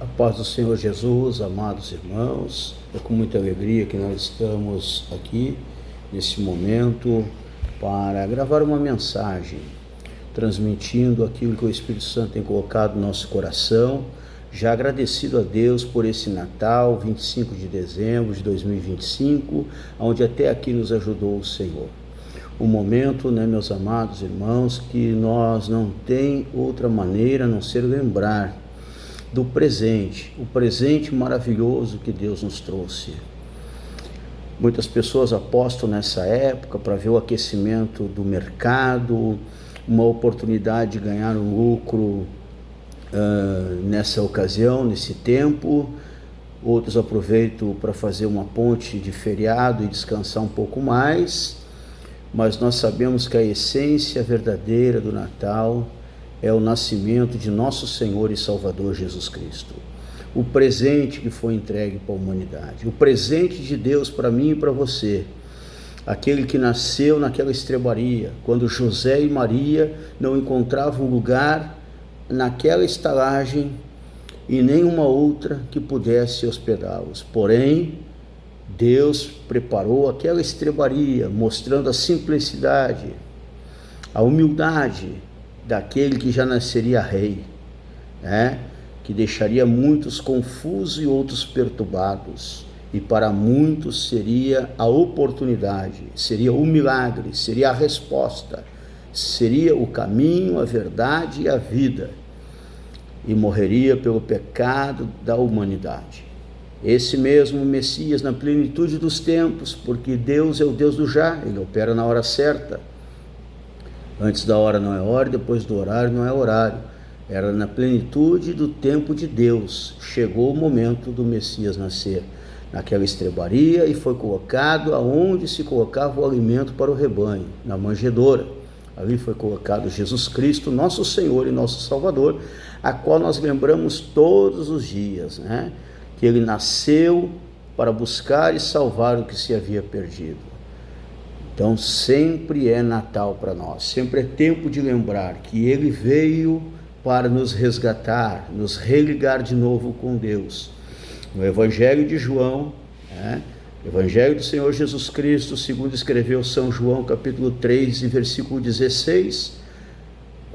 A paz do Senhor Jesus, amados irmãos, é com muita alegria que nós estamos aqui nesse momento para gravar uma mensagem, transmitindo aquilo que o Espírito Santo tem colocado no nosso coração, já agradecido a Deus por esse Natal, 25 de dezembro de 2025, onde até aqui nos ajudou o Senhor. Um momento, meus amados irmãos, que nós não tem outra maneira a não ser lembrar do presente, o presente maravilhoso que Deus nos trouxe. Muitas pessoas apostam nessa época para ver o aquecimento do mercado, uma oportunidade de ganhar um lucro nessa ocasião, nesse tempo. Outros aproveitam para fazer uma ponte de feriado e descansar um pouco mais, mas nós sabemos que a essência verdadeira do Natal é o nascimento de nosso Senhor e Salvador Jesus Cristo. O presente que foi entregue para a humanidade, o presente de Deus para mim e para você, aquele que nasceu naquela estrebaria, quando José e Maria não encontravam lugar naquela estalagem e nenhuma outra que pudesse hospedá-los. Porém, Deus preparou aquela estrebaria, mostrando a simplicidade, a humildade daquele que já nasceria rei, que deixaria muitos confusos e outros perturbados, e para muitos seria a oportunidade, seria o milagre, seria a resposta, seria o caminho, a verdade e a vida, e morreria pelo pecado da humanidade. Esse mesmo Messias na plenitude dos tempos, porque Deus é o Deus do já, Ele opera na hora certa. Antes da hora não é hora, depois do horário não é horário. Era na plenitude do tempo de Deus. Chegou o momento do Messias nascer naquela estrebaria e foi colocado aonde se colocava o alimento para o rebanho, na manjedoura. Ali foi colocado Jesus Cristo, nosso Senhor e nosso Salvador, a qual nós lembramos todos os dias, que Ele nasceu para buscar e salvar o que se havia perdido. Então sempre é Natal para nós, sempre é tempo de lembrar que Ele veio para nos resgatar, nos religar de novo com Deus. No Evangelho de João, Evangelho do Senhor Jesus Cristo, segundo escreveu São João, capítulo 3, e versículo 16,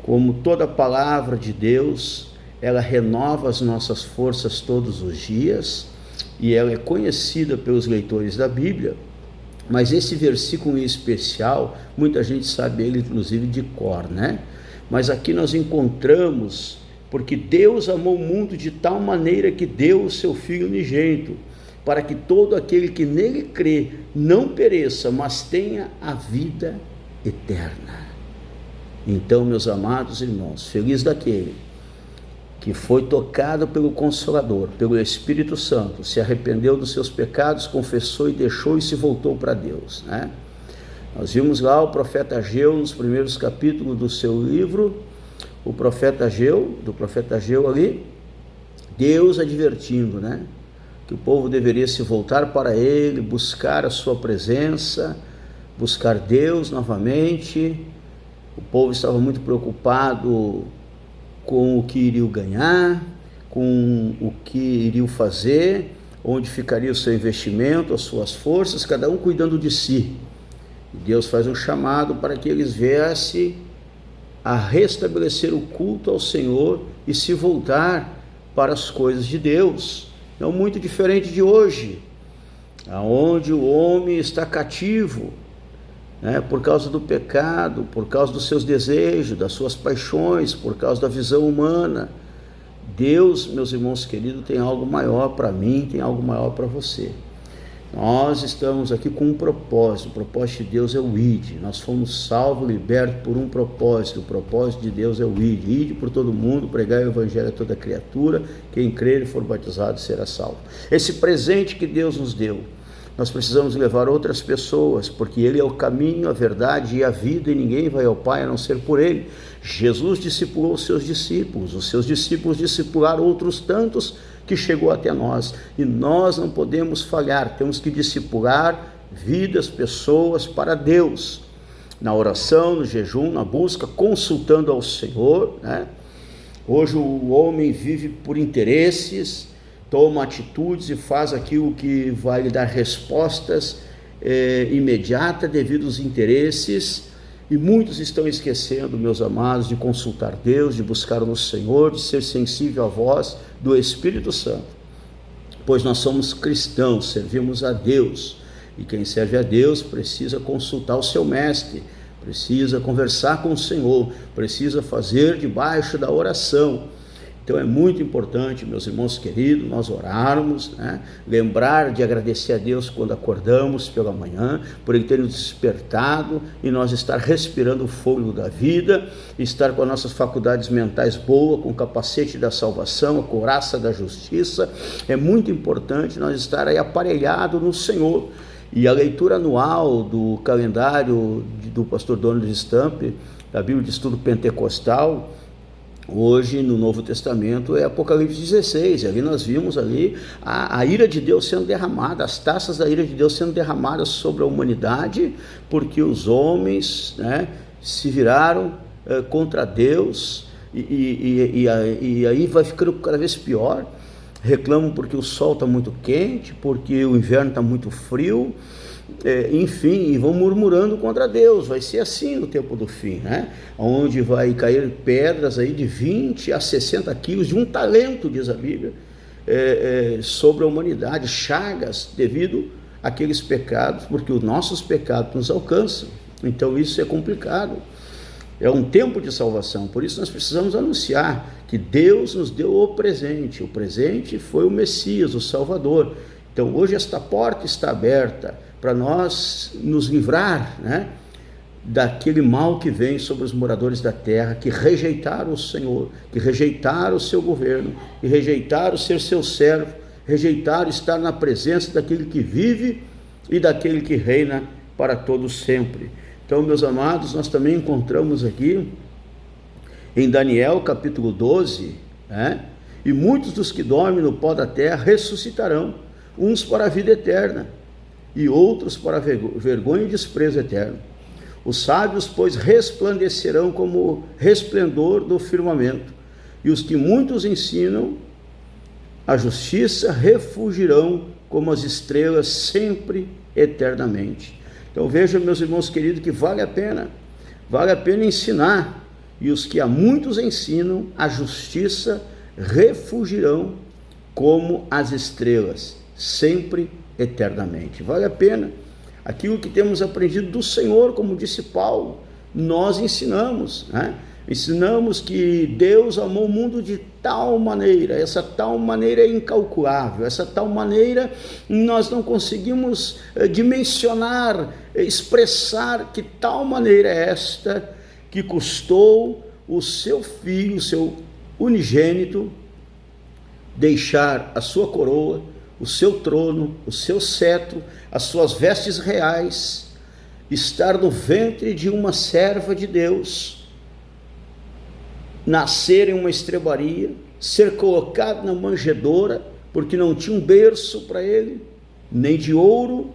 como toda palavra de Deus, ela renova as nossas forças todos os dias, e ela é conhecida pelos leitores da Bíblia. Mas esse versículo em especial, muita gente sabe ele inclusive de cor, Mas aqui nós encontramos, porque Deus amou o mundo de tal maneira que deu o seu Filho unigênito, para que todo aquele que nele crê não pereça, mas tenha a vida eterna. Então, meus amados irmãos, feliz daquele que foi tocado pelo Consolador, pelo Espírito Santo, se arrependeu dos seus pecados, confessou e deixou e se voltou para Deus, Nós vimos lá o profeta Ageu, nos primeiros capítulos do seu livro, do profeta Ageu ali, Deus advertindo, que o povo deveria se voltar para Ele, buscar a sua presença, buscar Deus novamente. O povo estava muito preocupado com o que iriam ganhar, com o que iriam fazer, onde ficaria o seu investimento, as suas forças, cada um cuidando de si. E Deus faz um chamado para que eles viessem a restabelecer o culto ao Senhor e se voltar para as coisas de Deus. Não muito diferente de hoje, onde o homem está cativo, por causa do pecado, por causa dos seus desejos, das suas paixões, por causa da visão humana. Deus, meus irmãos queridos, tem algo maior para mim, tem algo maior para você. Nós estamos aqui com um propósito, o propósito de Deus é o ID, nós fomos salvos, libertos por um propósito, o propósito de Deus é o ID por todo mundo, pregar o Evangelho a toda criatura, quem crer e for batizado será salvo. Esse presente que Deus nos deu, nós precisamos levar outras pessoas, porque Ele é o caminho, a verdade e a vida, e ninguém vai ao Pai a não ser por Ele. Jesus discipulou os seus discípulos discipularam outros tantos que chegou até nós, e nós não podemos falhar, temos que discipular vidas, pessoas para Deus, na oração, no jejum, na busca, consultando ao Senhor, Hoje o homem vive por interesses, toma atitudes e faz aquilo que vai lhe dar respostas imediatas devido aos interesses, e muitos estão esquecendo, meus amados, de consultar Deus, de buscar no Senhor, de ser sensível à voz do Espírito Santo, pois nós somos cristãos, servimos a Deus, e quem serve a Deus precisa consultar o seu mestre, precisa conversar com o Senhor, precisa fazer debaixo da oração. Então é muito importante, meus irmãos queridos, nós orarmos, né? Lembrar de agradecer a Deus quando acordamos pela manhã, por Ele ter nos despertado e nós estar respirando o fôlego da vida, estar com as nossas faculdades mentais boas, com o capacete da salvação, a couraça da justiça. É muito importante nós estar aí aparelhado no Senhor. E a leitura anual do calendário do pastor Donald Stamp, da Bíblia de Estudo Pentecostal, hoje no Novo Testamento é Apocalipse 16, ali nós vimos ali a ira de Deus sendo derramada, as taças da ira de Deus sendo derramadas sobre a humanidade, porque os homens, né, se viraram contra Deus, e aí vai ficando cada vez pior. Reclamam porque o sol está muito quente, porque o inverno está muito frio, enfim, e vão murmurando contra Deus. Vai ser assim no tempo do fim, né? Onde vai cair pedras aí de 20 a 60 quilos, de um talento, diz a Bíblia, sobre a humanidade, chagas devido àqueles pecados, porque os nossos pecados nos alcançam. Então isso é complicado. É um tempo de salvação, por isso nós precisamos anunciar que Deus nos deu o presente foi o Messias, o Salvador. Então hoje esta porta está aberta para nós nos livrar, né, daquele mal que vem sobre os moradores da terra, que rejeitaram o Senhor, que rejeitaram o seu governo, que rejeitaram ser seu servo, rejeitaram estar na presença daquele que vive e daquele que reina para todos sempre. Então, meus amados, nós também encontramos aqui em Daniel capítulo 12, né? E muitos dos que dormem no pó da terra ressuscitarão, uns para a vida eterna e outros para a vergonha e desprezo eterno. Os sábios, pois, resplandecerão como o resplendor do firmamento, e os que muitos ensinam a justiça refugirão como as estrelas sempre eternamente. Então vejam, meus irmãos queridos, que vale a pena ensinar, e os que a muitos ensinam a justiça refugirão como as estrelas, sempre eternamente. Vale a pena. Aquilo que temos aprendido do Senhor, como disse Paulo, nós ensinamos, né? Ensinamos que Deus amou o mundo de tal maneira, essa tal maneira é incalculável, essa tal maneira nós não conseguimos dimensionar, expressar que tal maneira é esta, que custou o seu filho, o seu unigênito, deixar a sua coroa, o seu trono, o seu cetro, as suas vestes reais, estar no ventre de uma serva de Deus, nascer em uma estrebaria, ser colocado na manjedoura, porque não tinha um berço para ele, nem de ouro,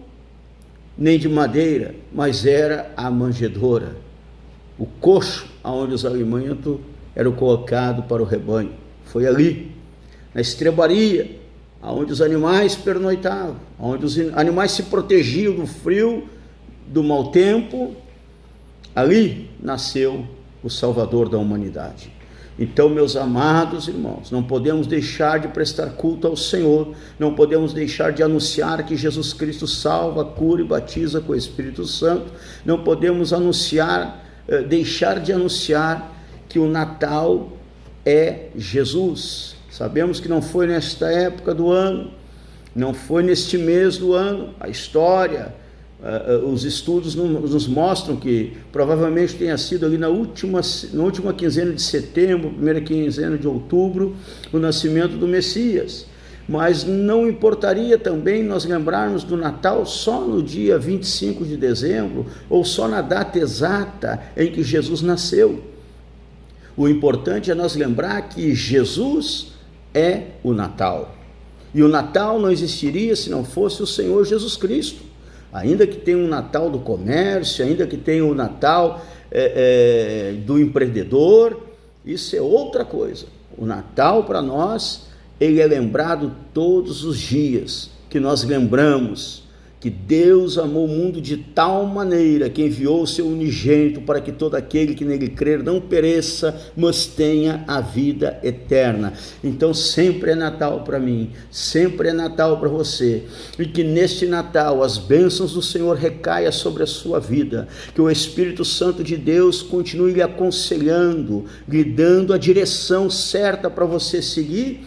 nem de madeira, mas era a manjedoura, o coxo onde os alimentos eram colocados para o rebanho. Foi ali, na estrebaria, onde os animais pernoitavam, onde os animais se protegiam do frio, do mau tempo. Ali nasceu o Salvador da humanidade. Então, meus amados irmãos, não podemos deixar de prestar culto ao Senhor, não podemos deixar de anunciar que Jesus Cristo salva, cura e batiza com o Espírito Santo, não podemos deixar de anunciar que o Natal é Jesus. Sabemos que não foi nesta época do ano, não foi neste mês do ano. A história, os estudos nos mostram que provavelmente tenha sido ali na última quinzena de setembro, primeira quinzena de outubro, o nascimento do Messias. Mas não importaria também nós lembrarmos do Natal só no dia 25 de dezembro, ou só na data exata em que Jesus nasceu. O importante é nós lembrar que Jesus é o Natal. E o Natal não existiria se não fosse o Senhor Jesus Cristo. Ainda que tenha um Natal do comércio, ainda que tenha o Natal do empreendedor, Isso é outra coisa. O Natal para nós, ele é lembrado todos os dias, que nós lembramos que Deus amou o mundo de tal maneira que enviou o seu unigênito para que todo aquele que nele crer não pereça, mas tenha a vida eterna. Então sempre é Natal para mim, sempre é Natal para você, e que neste Natal as bênçãos do Senhor recaia sobre a sua vida, que o Espírito Santo de Deus continue lhe aconselhando, lhe dando a direção certa para você seguir,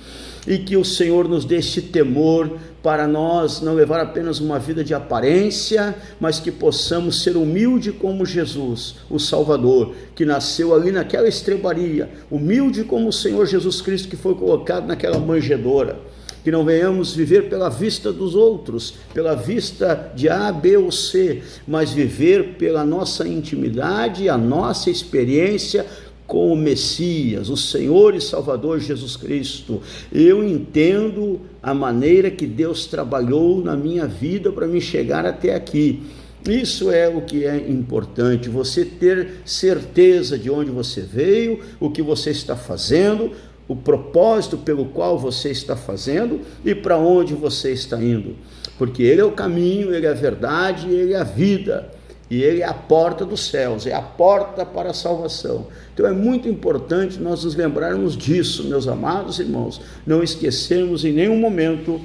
e que o Senhor nos dê este temor para nós não levar apenas uma vida de aparência, mas que possamos ser humilde como Jesus, o Salvador, que nasceu ali naquela estrebaria, humilde como o Senhor Jesus Cristo, que foi colocado naquela manjedoura. Que não venhamos viver pela vista dos outros, pela vista de A, B ou C, mas viver pela nossa intimidade, a nossa experiência com o Messias, o Senhor e Salvador Jesus Cristo. Eu entendo a maneira que Deus trabalhou na minha vida para me chegar até aqui. Isso é o que é importante, você ter certeza de onde você veio, o que você está fazendo, o propósito pelo qual você está fazendo e para onde você está indo, porque Ele é o caminho, Ele é a verdade, Ele é a vida. E Ele é a porta dos céus, é a porta para a salvação. Então é muito importante nós nos lembrarmos disso, meus amados irmãos, não esquecermos em nenhum momento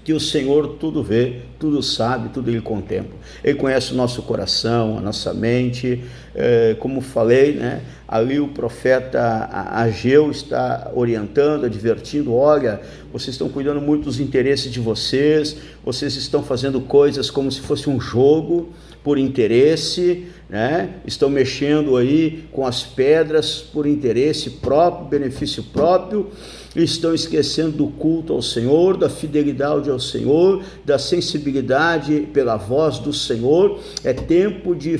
que o Senhor tudo vê, tudo sabe, tudo Ele contempla. Ele conhece o nosso coração, a nossa mente, como falei, né? Ali o profeta Ageu está orientando, advertindo, olha, vocês estão cuidando muito dos interesses de vocês estão fazendo coisas como se fosse um jogo, por interesse, né? Estão mexendo aí com as pedras por interesse próprio, benefício próprio, estão esquecendo do culto ao Senhor, da fidelidade ao Senhor, da sensibilidade pela voz do Senhor. É tempo de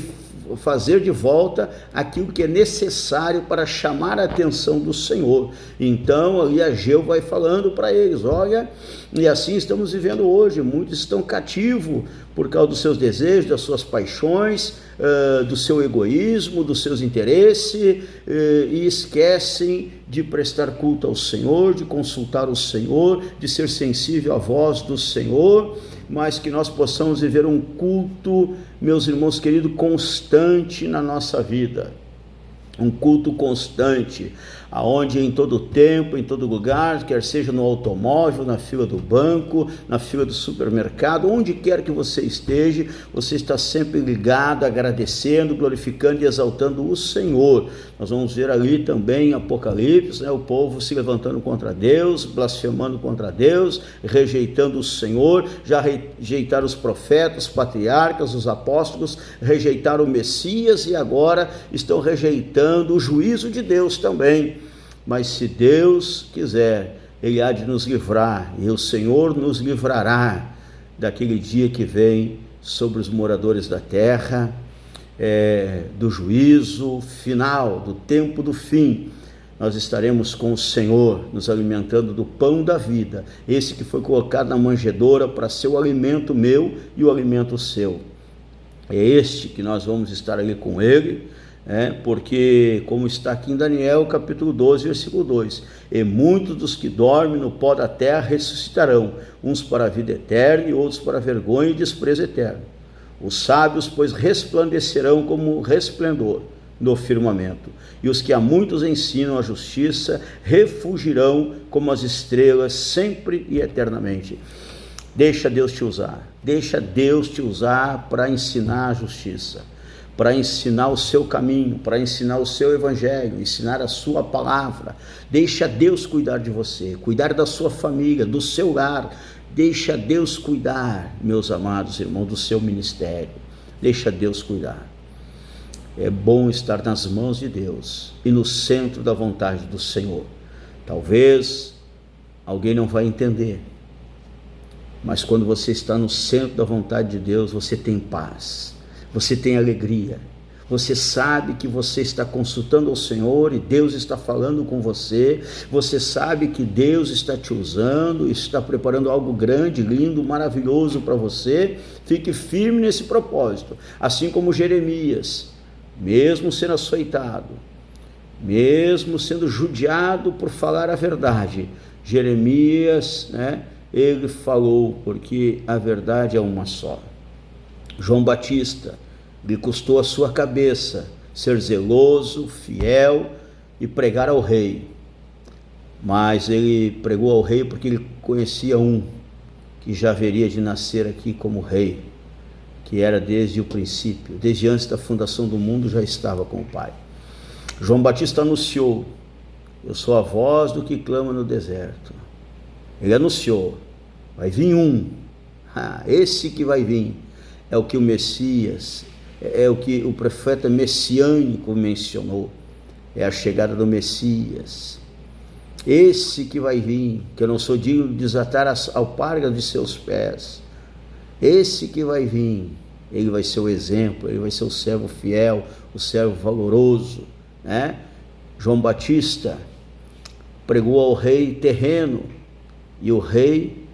fazer de volta aquilo que é necessário para chamar a atenção do Senhor. Então ali Ageu vai falando para eles, olha, e assim estamos vivendo hoje, muitos estão cativos por causa dos seus desejos, das suas paixões, do seu egoísmo, dos seus interesses, e esquecem de prestar culto ao Senhor, de consultar o Senhor, de ser sensível à voz do Senhor, mas que nós possamos viver um culto, meus irmãos queridos, constante na nossa vida, um culto constante, aonde em todo tempo, em todo lugar, quer seja no automóvel, na fila do banco, na fila do supermercado, onde quer que você esteja, você está sempre ligado, agradecendo, glorificando e exaltando o Senhor. Nós vamos ver ali também em Apocalipse, né, o povo se levantando contra Deus, blasfemando contra Deus, rejeitando o Senhor, já rejeitaram os profetas, os patriarcas, os apóstolos, rejeitaram o Messias e agora estão rejeitando o juízo de Deus também. Mas se Deus quiser, Ele há de nos livrar, e o Senhor nos livrará daquele dia que vem sobre os moradores da terra, do juízo final, do tempo do fim. Nós estaremos com o Senhor, nos alimentando do pão da vida, esse que foi colocado na manjedoura para ser o alimento meu e o alimento seu. É este que nós vamos estar ali com Ele, porque como está aqui em Daniel capítulo 12, versículo 2, e muitos dos que dormem no pó da terra ressuscitarão, uns para a vida eterna e outros para a vergonha e desprezo eterno. Os sábios, pois, resplandecerão como resplendor no firmamento, e os que a muitos ensinam a justiça refugirão como as estrelas sempre e eternamente. Deixa Deus te usar para ensinar a justiça, para ensinar o seu caminho, para ensinar o seu evangelho, ensinar a sua palavra. Deixa Deus cuidar de você, cuidar da sua família, do seu lar. Deixa Deus cuidar, meus amados irmãos, do seu ministério. Deixa Deus cuidar. É bom estar nas mãos de Deus e no centro da vontade do Senhor. Talvez alguém não vai entender, mas quando você está no centro da vontade de Deus, você tem paz, você tem alegria, você sabe que você está consultando ao Senhor e Deus está falando com você, você sabe que Deus está te usando, está preparando algo grande, lindo, maravilhoso para você. Fique firme nesse propósito, assim como Jeremias, mesmo sendo açoitado, mesmo sendo judiado por falar a verdade, Jeremias, ele falou, porque a verdade é uma só. João Batista, lhe custou a sua cabeça ser zeloso, fiel e pregar ao rei, mas ele pregou ao rei porque ele conhecia um que já haveria de nascer aqui como rei, que era desde o princípio, desde antes da fundação do mundo já estava com o Pai. João Batista anunciou: eu sou a voz do que clama no deserto. Ele anunciou: vai vir um, esse que vai vir é o que o Messias, é o que o profeta messiânico mencionou, é a chegada do Messias. Esse que vai vir, que eu não sou digno de desatar as alpargas de seus pés, esse que vai vir, ele vai ser o exemplo, ele vai ser o servo fiel, o servo valoroso, João Batista pregou ao rei terreno, e o rei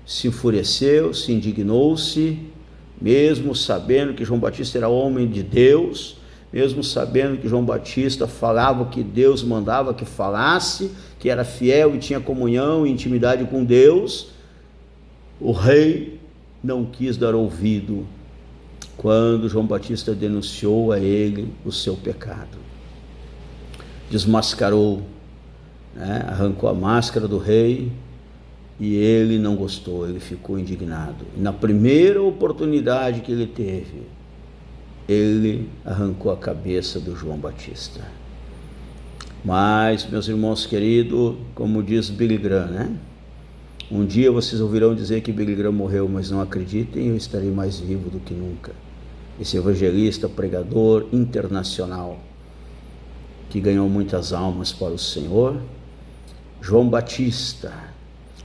se enfureceu, se indignou-se, mesmo sabendo que João Batista era homem de Deus, mesmo sabendo que João Batista falava o que Deus mandava que falasse, que era fiel e tinha comunhão e intimidade com Deus, o rei não quis dar ouvido quando João Batista denunciou a ele o seu pecado. Desmascarou, arrancou a máscara do rei, e ele não gostou, ele ficou indignado. E na primeira oportunidade que ele teve, ele arrancou a cabeça do João Batista. Mas, meus irmãos queridos, como diz Billy Graham, um dia vocês ouvirão dizer que Billy Graham morreu, mas não acreditem, eu estarei mais vivo do que nunca. Esse evangelista, pregador internacional, que ganhou muitas almas para o Senhor, João Batista,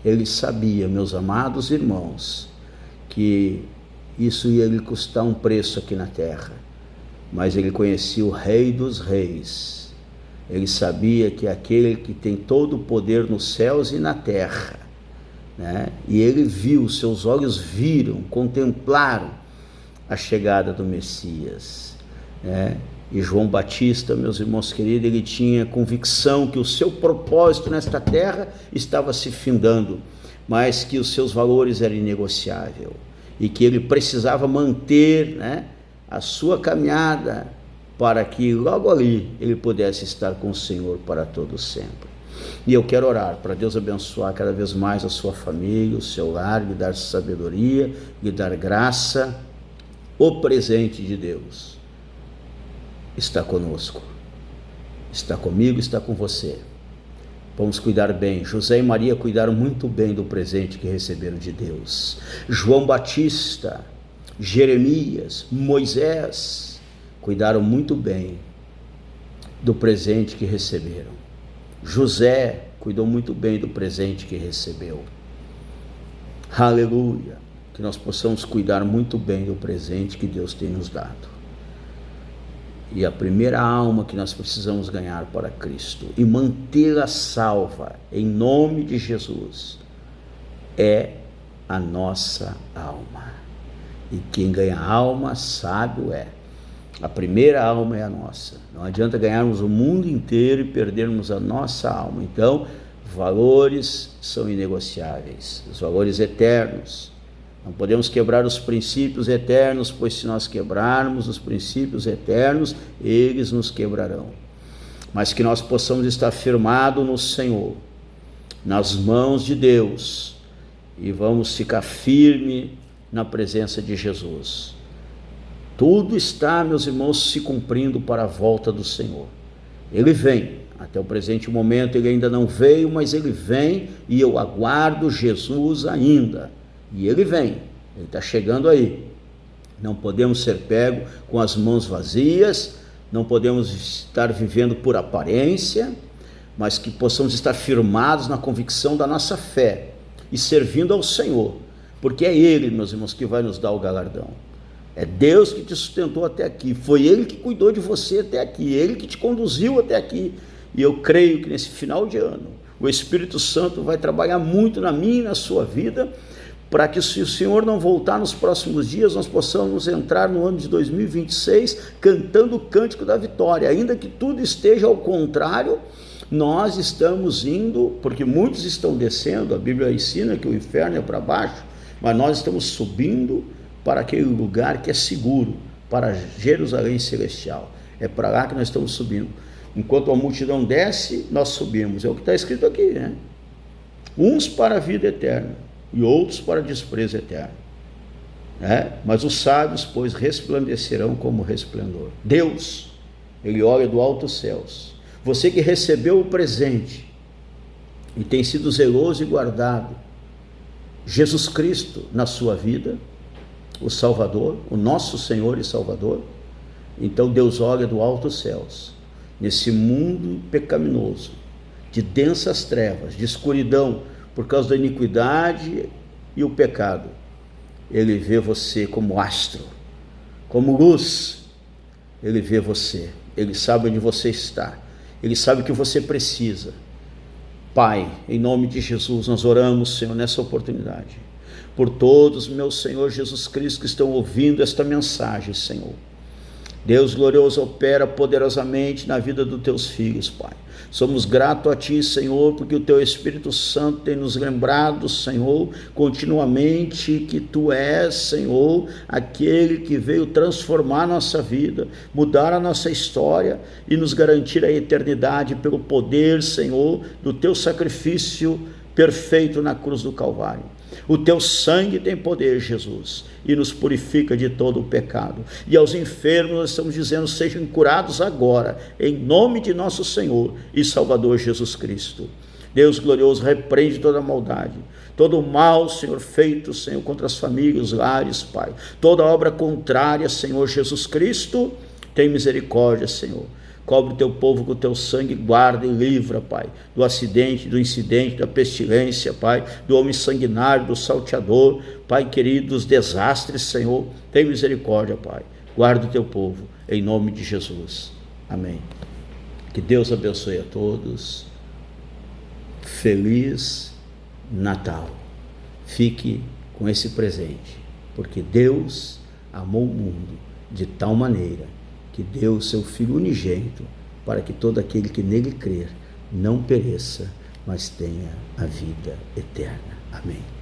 ele sabia, meus amados irmãos, que isso ia lhe custar um preço aqui na terra, mas ele conhecia o Rei dos Reis, ele sabia que aquele que tem todo o poder nos céus e na terra, e ele viu, seus olhos viram, contemplaram a chegada do Messias, E João Batista, meus irmãos queridos, ele tinha convicção que o seu propósito nesta terra estava se findando, mas que os seus valores eram inegociáveis e que ele precisava manter, a sua caminhada para que logo ali ele pudesse estar com o Senhor para todo sempre. E eu quero orar para Deus abençoar cada vez mais a sua família, o seu lar, lhe dar sabedoria, lhe dar graça. O presente de Deus está conosco, está comigo, está com você. Vamos cuidar bem. José e Maria cuidaram muito bem do presente que receberam de Deus. João Batista, Jeremias, Moisés cuidaram muito bem do presente que receberam. José cuidou muito bem do presente que recebeu. Aleluia! Que nós possamos cuidar muito bem do presente que Deus tem nos dado. E a primeira alma que nós precisamos ganhar para Cristo e mantê-la salva em nome de Jesus é a nossa alma. E quem ganha alma, sábio é. A primeira alma é a nossa. Não adianta ganharmos o mundo inteiro e perdermos a nossa alma. Então, valores são inegociáveis, os valores eternos. Não podemos quebrar os princípios eternos, pois se nós quebrarmos os princípios eternos, eles nos quebrarão. Mas que nós possamos estar firmados no Senhor, nas mãos de Deus, e vamos ficar firme na presença de Jesus. Tudo está, meus irmãos, se cumprindo para a volta do Senhor. Ele vem. Até o presente momento ele ainda não veio, mas ele vem e eu aguardo Jesus ainda. E ele vem, ele está chegando aí. Não podemos ser pegos com as mãos vazias, não podemos estar vivendo por aparência, mas que possamos estar firmados na convicção da nossa fé e servindo ao Senhor, porque é Ele, meus irmãos, que vai nos dar o galardão. É Deus que te sustentou até aqui, foi Ele que cuidou de você até aqui, Ele que te conduziu até aqui. E eu creio que nesse final de ano, o Espírito Santo vai trabalhar muito na minha e na sua vida, para que, se o Senhor não voltar nos próximos dias, nós possamos entrar no ano de 2026 cantando o cântico da vitória. Ainda que tudo esteja ao contrário, nós estamos indo, porque muitos estão descendo, a Bíblia ensina que o inferno é para baixo, mas nós estamos subindo para aquele lugar que é seguro, para Jerusalém Celestial. É para lá que nós estamos subindo. Enquanto a multidão desce, nós subimos. É o que está escrito aqui, né? Uns para a vida eterna e outros para desprezo eterno. Mas os sábios, pois, resplandecerão como resplendor. Deus, Ele olha do alto dos céus. Você que recebeu o presente e tem sido zeloso e guardado Jesus Cristo na sua vida, o Salvador, o nosso Senhor e Salvador, então Deus olha do alto dos céus, nesse mundo pecaminoso, de densas trevas, de escuridão, por causa da iniquidade e o pecado. Ele vê você como astro, como luz. Ele vê você, Ele sabe onde você está, Ele sabe o que você precisa. Pai, em nome de Jesus, nós oramos, Senhor, nessa oportunidade, por todos, meu Senhor Jesus Cristo, que estão ouvindo esta mensagem, Senhor. Deus glorioso, opera poderosamente na vida dos teus filhos, Pai. Somos gratos a Ti, Senhor, porque o Teu Espírito Santo tem nos lembrado, Senhor, continuamente que Tu és, Senhor, aquele que veio transformar a nossa vida, mudar a nossa história e nos garantir a eternidade pelo poder, Senhor, do Teu sacrifício perfeito na cruz do Calvário. O Teu sangue tem poder, Jesus, e nos purifica de todo o pecado. E aos enfermos nós estamos dizendo, sejam curados agora, em nome de nosso Senhor e Salvador Jesus Cristo. Deus glorioso, repreende toda a maldade, todo o mal, Senhor, feito, Senhor, contra as famílias, os lares, Pai. Toda obra contrária, Senhor Jesus Cristo, tem misericórdia, Senhor. Cobre o Teu povo com o Teu sangue, guarda e livra, Pai, do acidente, do incidente, da pestilência, Pai, do homem sanguinário, do salteador, Pai querido, dos desastres, Senhor. Tem misericórdia, Pai. Guarda o Teu povo, em nome de Jesus. Amém. Que Deus abençoe a todos. Feliz Natal. Fique com esse presente, porque Deus amou o mundo de tal maneira que deu o seu Filho unigênito, para que todo aquele que nele crer não pereça, mas tenha a vida eterna. Amém.